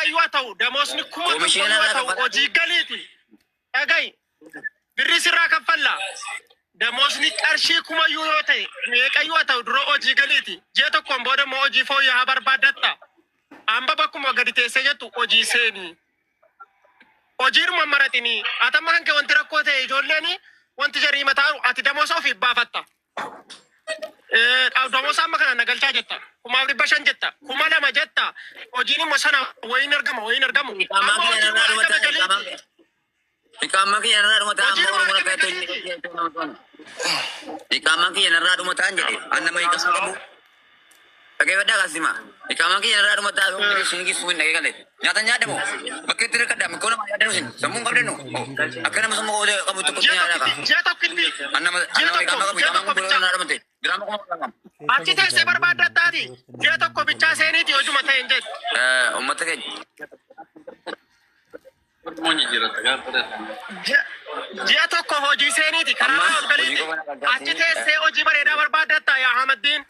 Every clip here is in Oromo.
meeqayyuu ta'u damoosni kuma tokko ta'u hojii galiiti dhaga'i birri sirraa kaffalla damoosni qarshii kumayyuu yoo ta'e meeqayyuu ta'u dura hojii galiiti ji'a tokkoon booda moo hojii fooyya'aa barbaadatta amba bakkuma gadi teessee jettu hojii seenii hojiiruma maratini atamma kan kee wanti rakkoo ta'e ijoolleen wanti jarii mataa ati damoosa ofii baafatta damoosa amma kana nagalchaa jetta kuma 500 jetta kuma 2 jetta hojiin immoo sana wayin argamu Ikaman ki yanara rumah tahan mau rumah kaya ikaman ki yanara rumah tahan jadi anda mau ikas kamu pakai benda kasih mah ikaman ki yanara rumah tahan dari sini suin lagi kali nyatanya ada mau pakai tidak ada kau nama ada nusin sambung kau denu akhirnya masuk mau kamu tuh punya ada kah anda ikaman kamu belum ada mati drama kamu kamu aci teh sebar badat tadi dia tuh kau bicara seni dia cuma tahu umat kan Dia tokko hojii seeniiti karaa galiiti achi teessee hojii bareedaa barbaadatta yaa Ahmaddin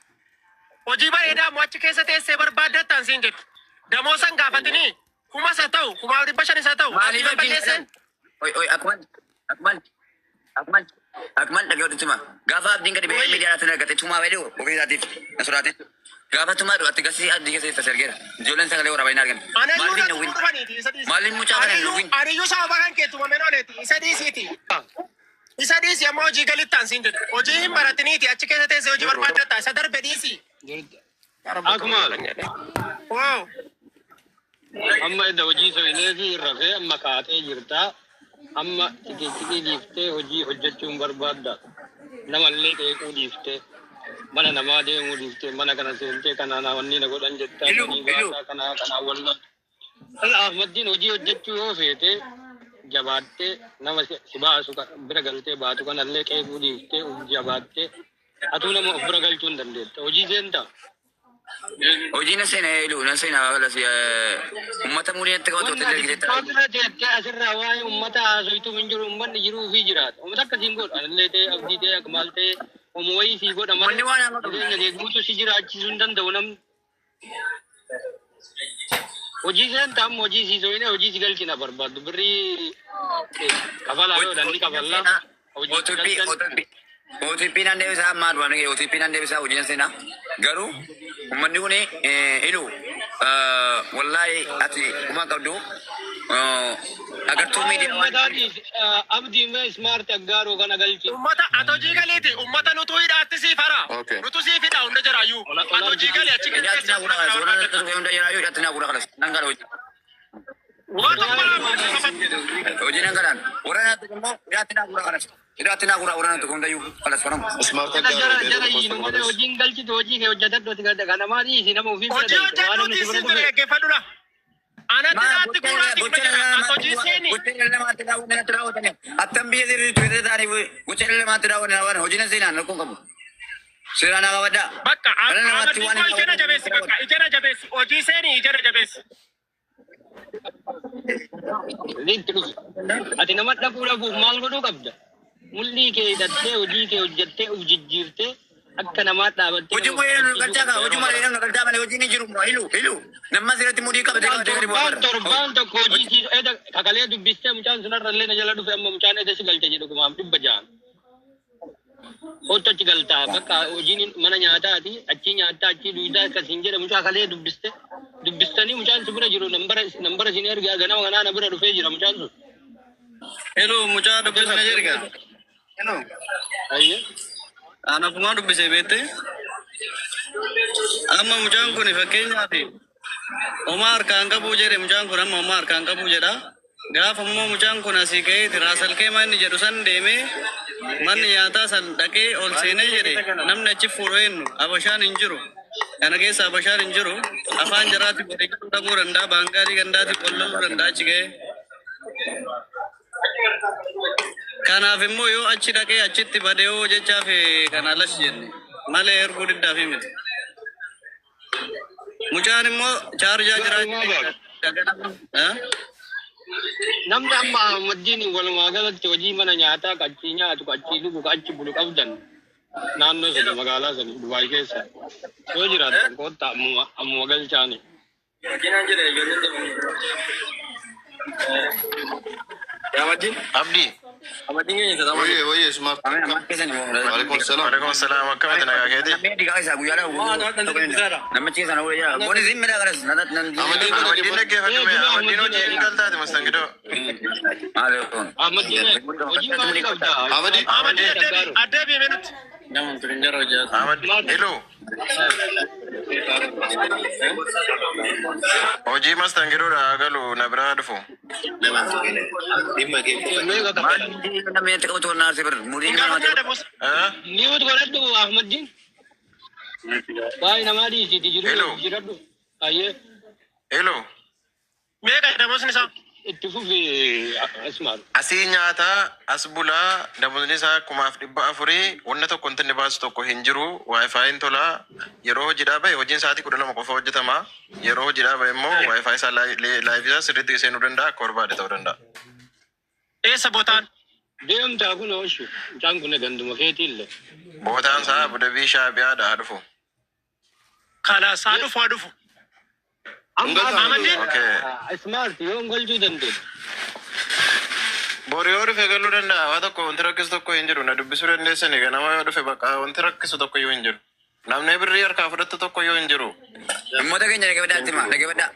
hojii bareedaa moo achi keessa teessee barbaadatta siin jettu damoosan gaafatini kuma isa ta'u kuma 500 isa ta'u maaliif balleessan oi akman dhagee odutuma gaafa abdiin gadi ba'ee miidiyaa irratti argate tumaa wedhu ofii isaatiif na sodaate gaafa tumaa ati gasii abdii keessa isa sergeera ijoolleen sagalee waraabaa hin argan maaliif mucaa kana nuwin ariyyuu sababa kan keetu mamenoleeti isa dhiisi amma hojii galittaan siin jedhu hojii hin baratiniiti achi keessa teessee hojii barbaadatta isa darbe dhiisi Akmal wow amma edda hojii soineefi rafee amma kaatee jirtaa amma tikikii dhiiftee hojii hojjechuun barbaadda namallee qeequu dhiiftee mana namaa deemuu dhiiftee mana kana seentee kanaan wanni na godhan jettaa kanaa wallan Ahmaddin hojii hojjechuu yoo feete jabaattee nama si baasu bira galtee baatu kanallee qeequu dhiiftee jabaattee atuu nama of bira galchuu hin dandeetta hojii seentaa hojii na seena wala si ummata muriitti qabatu hoteelli gidetta Kontra jettee asirraa waa'ee ummata haasoituu hin jiru ummanni jiruu fi jiraata ummata akkasiin godha anallee ta'e abdii ta'e akmaal ta'e homo wayii si godha malee deegguutu si jiraachisuu hin danda'u namni hojii seentaa amma hojii si soine hojii si galchina barbaaddu birrii kafalaa yoo danni kafallaa OTP nan deebisaa maal waan ga'e OTP nan deebisaa hojii seena garuu ummanni kun ilu wallahi ati kuma qabdu agartuu miidiyaa abdii mee smart aggaaroo kana galchi ummata ati hojii galiiti ummata nutu hidhaatti siif hara nutu siif hidha hunda jiraayyuu ati hojii galii achi keessa hunda jiraayyuu hojii nan galaan waraana tukummoo hidhaatina gura waraana tukumdayyuu kalas faram jara yiinu malee hojiin galchitu hojii kee hojjetadhooti kana maali isi nama ofii hojii hojjettuuti isin ture eeggeeffadhudha anatti hojii seeni attan biyya sirrii tuwite taaniif gocha lamaatti daawwan hojiin seenaan rakkoon qabu seeraan haa qabaddaa bakka ijana jabeessi hojii seeni ijana jabeessi ati nama dhabuuf maal godhuu qabda mul'ii kee hidhattee hojii kee hojjettee uf jijjiirtee akka namaa dhaabattee hojii mooyee galchaa kaa hojii malee nama galchaa malee hojii ni jiru ilu nama asirratti mudii qabate torbaan tokko hojii eda kakalee dubbistee mucaan sunarra illee na jala dhufe amma mucaan eda si galche jedhu kumaaf 100 Ottachi galtaa bakka hojiin mana nyaataati achi nyaataa achi duwidaa akkasiin jedha mucaa kalee dubbistanii mucaan si bira jiru nambara isin ergaa ganama kanaa na bira dhufee jira mucaan sun. Hello mucaa dubbisana jirga. Hello. Ayya. Ana kuma dubbisee beekte. Amma mucaan kun fakkeenyaaf homaa harkaan qabuu jedhe mucaan kun amma homaa harkaan qabuu jedha. Gaafa immoo mucaan kun asii ka'ee tiraasalkee manni jedhu san deemee manni nyaataa san dhaqee ol seenee jedhe namni achi fuudhee hinnu abashaan hin jiru. Kana keessa abashaan hin jiru afaan jaraatti godhee dhabuu danda'a baangaarii gandaatti qolloluu danda'a achi ga'ee. Kanaaf immoo yoo achi dhaqee achitti badee yoo jechaaf kana alas jenne malee erguu diddaaf miti. Mucaan immoo chaarjaa jiraachuu namni amma Ahmaddin walumaa galatti hojii mana nyaataa qachi nyaatu qachi dhugu qachi bulu qabdan naannoo sana magaalaa sana Dubaay keessa yoo jiraatan kootta ammuma galchaani Abdi. Oye, smart. Waalaikum salam. Waalaikum salam. Akkam ati nagaa keeti? Amaddiin dhaggeeffadhu mee? Amaddiin hojii galtaati mastangidoo. Amadi. Addee beemee nutti. Hello. Hojii mastangidoodha galu na biraa dhufu. Hello. Meeqa damoosni isaa? Asii nyaata as bulaa damoosni isaa 4,400 wanna tokko inni baasu tokko hin jiru wifiin tola yeroo hojiidhaa bahe hojiin sa'aatii 12 qofa hojjetama yeroo hojiidhaa bahe immoo wifi isaa live isaa sirriitti seenuu danda'a akka barbaade ta'uu danda'a. Eessa bootaan? Deemtaa kun ooshu mucaan kun ganduma keetiillee. Bootaan isaa Abudabii Shaabiyaadha haa dhufu. Kalaas haa dhufu haa dhufu. Smart yoo galchuu dandeenya. Boori yoo dhufe galuu danda'a waa tokko wanti rakkisu tokko hin jiru na dubbisuu dandeessani ganama yoo dhufe bakka wanti rakkisu tokko yoo hin jiru namni birrii harkaa fudhattu tokko yoo hin jiru. Namoota keenya dhaggeeffadhaa.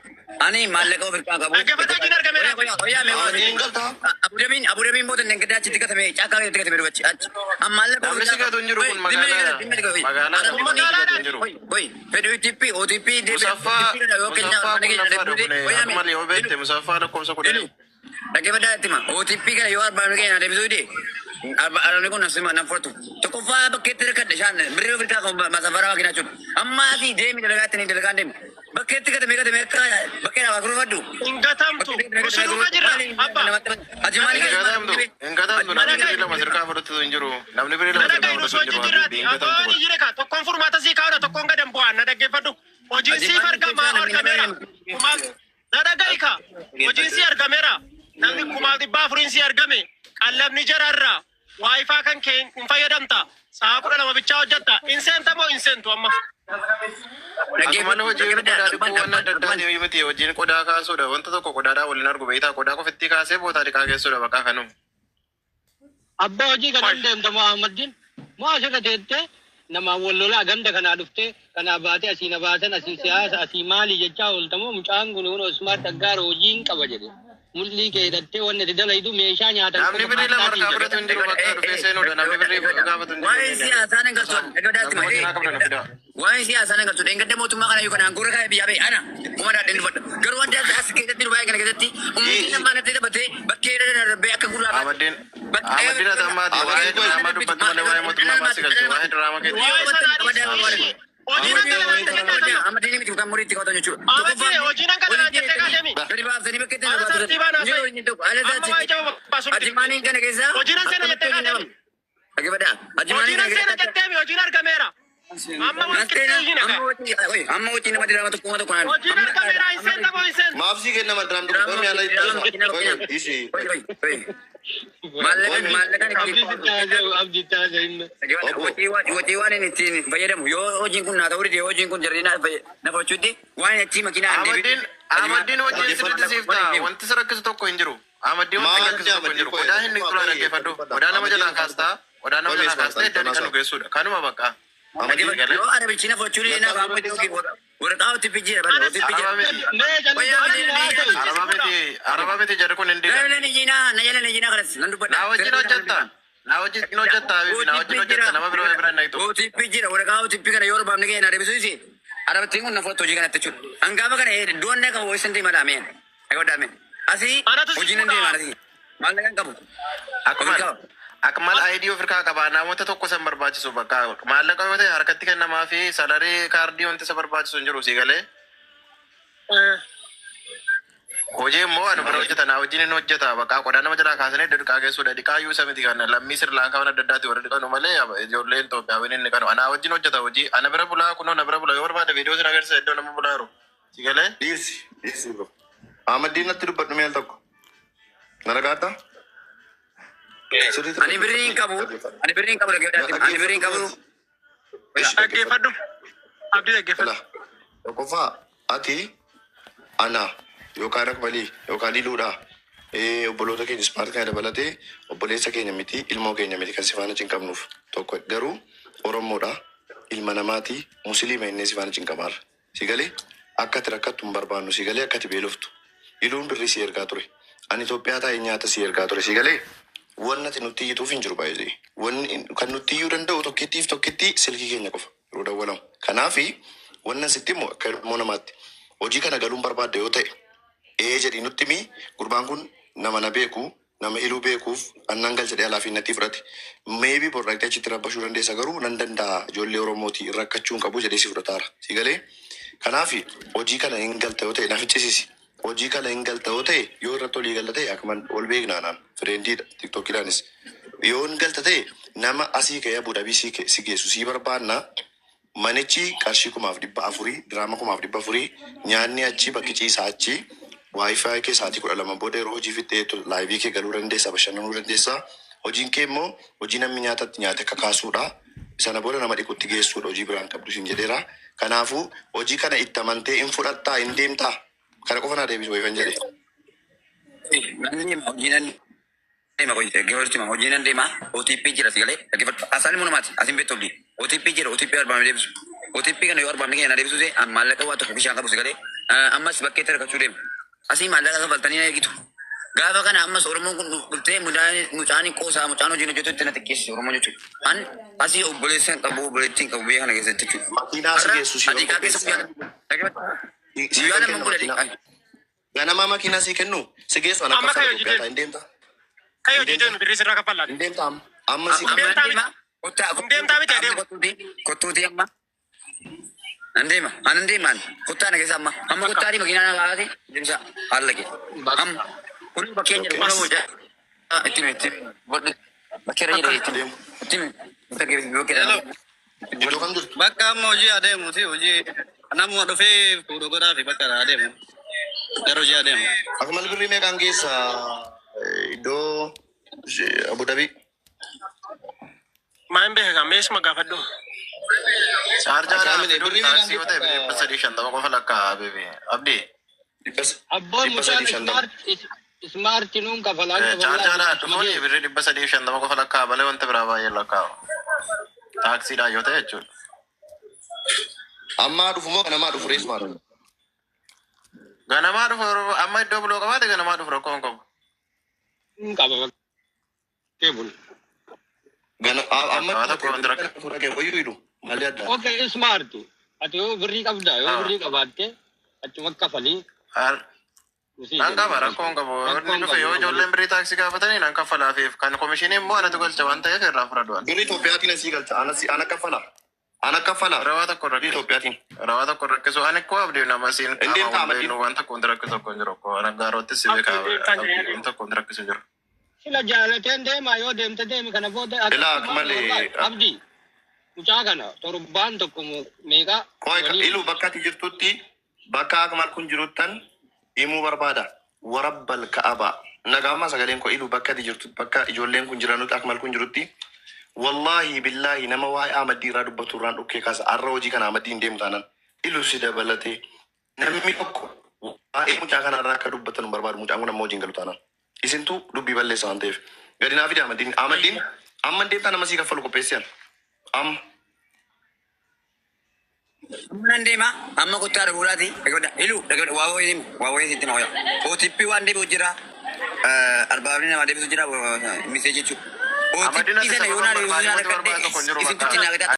Ani maallaqa ofirraa qabu. Dhaggeeffadhaa jiin argameera. Abudabiin booda nagdaa achitti gatame caakkaa itti gatame dubachi achi. Maallaqa namni si gatu hin jiru kun magaalaa hin jiru. Fedhii TP OTP malee yoo beekte musaffaa lakkoofsa kudhan. dhaggeeffadhaa itti hima OTP kana yoo arbaanu keenya deebisuu dee arabni kun nasima nafotu tokkoffaa bakkeetti rakkadhe shaan birrii ofirraa qabu masafaraa waaqinaa jechuudha. Ammaatii deemi dalagaatti ni dalagaan deemi. Bakkeetti gatame akka bakkee dhaabaa kurfadhu. Hingatamtu. Kusuruuka jirra. Abba. Hingatamtu namni birrii lama sirkaa fudhatu hin jiru. Namni birrii lama sirkaa fudhatu hin jiru. Tokkoon furmaata sii kaa'udha tokkoon gadan bu'aan na dhaggeeffadhu. Hojiin siif argameera. Na dhagaika. Hojiin sii argameera. Namni 4,400 sii argame. Qallabni jararraa. Waayifaa kan kee hin fayyadamta. Sa'a 12 bichaa hojjetta. Inseenta moo inseentu amma? Akkuma hojii qodaa dhiquu waan adda addaa deemee miti hojiin qodaa kaasuudha. Wanta tokko qodaadhaa waliin argu beektaa qodaa qofatti kaasee bootaa dhiqaa keessuudha bakka kanuu. Abbaa hojii kana deemta Muhammadin moo asirra teettee nama wallolaa ganda kanaa dhuftee kanaa baatee asii na baasan asii siyaasa asii maali jechaa ooltamoo mucaan kun Osmaan Dhaggaara hojiin qaba jedhe. Mul'ii kee hidhattee wanni itti dalaytu meeshaa nyaatan. Namni birrii lama harkaa fudhatu hin jiru bakka dhufee seenuudha. Namni birrii gaafatu hin jiru. Waa'ee siyaasaa nan galchuudha. Waa'ee siyaasaa nan galchuudha. Engadda mootummaa kana yoo kanaan gurra kaa'ee biyyaa ba'e ana uummanaa dhufadha. Garuu wanti as keessatti dubaayee kana keessatti uummanni namaa natti taphatee bakkee darbee akka gurraa Ahmadiin Atammaati waa'ee diraamaa dubbatu malee waa'ee mootummaa maasii galchu waa'ee diraamaa keetti. Amadini miti bukan murid kau tunjuk. Hojiin kan hojjete kaademi. Dari bahasa ni bekerja. Ajimani kan kesa. Hojiin sana jette kaademi. Bagaimana? Hojiin sana jette mi hojiin argameera. Amma wanti amma uti nama dirama tu kuma tu kan. Hojiin argameera insen tabo insen. Maaf sih kan nama drum tu kami ala itu. Isi. Abdi taja inna. Wati wan ini tin bayadam yo hojin kun nada uri dia hojin kun jarina na fachuti wan achi makina Ahmadiin hojii sirriitti siifta wanti rakkisu tokko hin jiru. Ahmadiin wanti rakkisu tokko hin jiru. Qodaa hin niqxulaa dhaggeeffadhu. Qodaa nama jalaa kaastaa. Qodaa nama jalaa kaastaa iddoo kan nu geessuudha. Kanuma bakka. Yo ada bichina fachuri na kamu itu warqaa uti pijira bala uti pijira. Araba miti jedhu kun hin Na jala ni jina karas nandu pada. Na wajjin hojjetta. Na wajjin hojjetta nama biroo bira hin dhaqxu. Uti pijira warqaa uti pijira yoo bamne kee na deebisu isi. Araba tingun na foto jigan attachu. Angaba kana doonne ka voice ndi mala men. Ayo dame. Asi hojin ndi mala si. Malle kan kabu. Akmal ID ofirkaa qaba namoota tokko san barbaachisu bakka maallaqa yoo ta'e harkatti kennamaa fi salarii kaardii wanti isa barbaachisu hin jiru si galee. Hojii immoo anu bira hojjeta na wajjin hin hojjeta bakka qodaa nama jalaa kaasanii dhiqaa geessuudha dhiqaa iyyuu isa miti kana lammii Sirlaankaa waan adda addaati warra dhiqanu malee ijoolleen Itoophiyaa waliin inni kanu ana wajjin hojjeta hojii ana bira bulaa kunoo na bira bulaa yoo barbaade viidiyoo sin agarsiisa iddoo nama bulaa jiru si galee. Isi bro. Ahmadiin natti dubbadhu meel tokko. Naragaata? Ani birriin qabu dhaggeeffadhu. Abdii dhaggeeffadhu. Tokkoffaa ati ana yookaan akbalii yookaan iluudha. Obboloota keenya ispaartii kana dabalatee obboleessa keenya miti ilmoo keenya miti kan si faana cinqabnuuf tokko garuu Oromoodha ilma namaati musliima inni si faana cinqabaarra. Si galee akka ati rakkattu hin barbaannu si galee akka ati beeloftu iluun birrii si ergaa ture. Ani Itoophiyaa taa'ee nyaata si ergaa ture si galee wanni ati nutti iyyituuf hin jiru baay'ee. Wanni kan nutti iyyuu danda'u tokkittii silkii keenya qofa yeroo dawwalamu. Kanaafi wannan sitti immoo akka ilmoo namaatti hojii kana galuun barbaadde yoo ta'e jedhii nutti mi gurbaan kun nama na beeku nama iluu beekuuf annan galcha jedhee alaafii natti fudhate. Meebii borraaqxee achitti rabbashuu dandeessa garuu nan danda'a ijoollee Oromootii rakkachuu hin qabu jedhee si fudhataara. Si galee kanaafi hojii kana hin galta yoo ta'e na ficcisiisi. Hojii kana hin galta yoo ta'e yoo irratti olii galta ta'e akkuman ol beeknaanaan fireendiidha tiktookiidhaanis. Yoo hin galta ta'e nama asii ka'ee Abu Dhabii si geessu si barbaanna. Manichi qarshii 400 diraama 400 nyaanni achi bakki ciisaa achi Wi-Fi ke saati 12 booda yeroo hojii fixxee laayivii kee galuu dandeessa bashannanuu dandeessa. Hojiin kee immoo hojii namni nyaatatti nyaate kakaasuudha. Sana booda nama dhiqutti geessuudha hojii biraan qabdu sin jedheera. Kanaafuu hojii kana itti amantee hin fudhattaa hin deemtaa. Kana qofa naa deebisu wayifan jedhe. Hojiin deema OTP jira sigalee asaan immoo namaati asin beektofdi OTP jira OTP arbaamee deebisu OTP kana yoo arbaamee keenya deebisu see maallaqa waa tokko bishaan qabu sigalee ammas bakkeetti rakkachuu deemu asii maallaqa kafaltanii na eegitu gaafa kana ammas Oromoon kun bultee mucaan qoosaa mucaan hojiin hojjetu itti na xiqqeessi Oromoo jechuudha. An asii obboleessa hin qabu obboleettii hin qabu biyya kana keessatti jechuudha. Makiinaa si geessu si ganama makiinaa si kennu si geessu ana akka fayyadu hin deemtaa. Kayo jidenu birrii sirraa kaffalaa. Hin deemtaa amma si kottuuti amma andeemaan kottaa nageessa amma kottaati makiinaa na kaa'ate deemsa haallaqe amma kun bakkeenya dhumaa hojjaa itti bakkeera jedhee itti bakka amma hojii adeemuuti hojii namuma dhufee fuudhu godhaa fi bakka adeemu gara hojii adeemu. Akmal birrii meeqaan geessa iddoo Abu Dhabii? Maan beekaa meesuma gaafadhu. Saarjaa birrii taaksii yoo ta'e 350 qofa lakkaa beebe abdii. Abboon mucaan ismaarti nuun kafalaan Chaarjaadhaa dhufuun birrii 350 qofa lakkaa malee wanta biraa baay'ee lakkaa. Taaksiidhaan yoo ta'e jechuudha. Ammaa dhufu moo ganamaa dhufu reessumaa dhufu? Ganamaa dhufu amma iddoo buloo qabaate ganamaa dhufu rakkoo hin qabu. qaba keebul. Amma dhufu dhaqee wayyuu hidhu malee adda. Okay, smart. Ati yoo birrii qabda yoo birrii qabaatte achuma kafalii. Nan qaba rakkoo hin qabu. Inni dhufe yoo ijoolleen birrii taaksii gaafatanii nan kaffalaafiif kan komishinii immoo anatu galcha waan ta'eef irraa fudhadhu. Birrii Itoophiyaatiin asii galcha ana kaffala. Ana kaffala. Rawaa tokko rakkisu Itoophiyaatiin. Rawaa tokko rakkisu ani koo abdii nama siin qaama waan tokko hundi rakkisu tokko hin jiru. Ana gaarootti si beekaa waan tokko hundi rakkisu jiru. Sila jaalateen deema yoo deemte deemi kana booda abdii. Mucaa kana torbaan tokko meeqa? Ilu bakka ati jirtutti bakka Akmal kun jiruttan himuu barbaada. Warabbal Ka'aba. Nagaama sagaleen ko ilu bakka ati jirtutti bakka ijoolleen kun jiranutti Akmal kun jirutti. Wallahi billahi nama waa'ee Ahmad irraa dubbatu irraan dhukkee kaasa arra hojii kana Ahmad deemu taanan ilu si dabalatee namni tokko waa'ee mucaa kana irraa akka dubbatan barbaadu mucaan kun amma hojiin galu taanan. Isintu dubbii balleessa waan ta'eef. Gadi naa fide Ahmadiin amma deemtaa nama sii kaffalu qopheessiyan. Amma deema amma kuttaa dhabuudhaati ilu waa wayii sitti ma hoya OTP waan deebi'u jira arbaabni nama deebisu jira misee jechuudha. OTP sana yoo naa deebisu jira isin tutti naa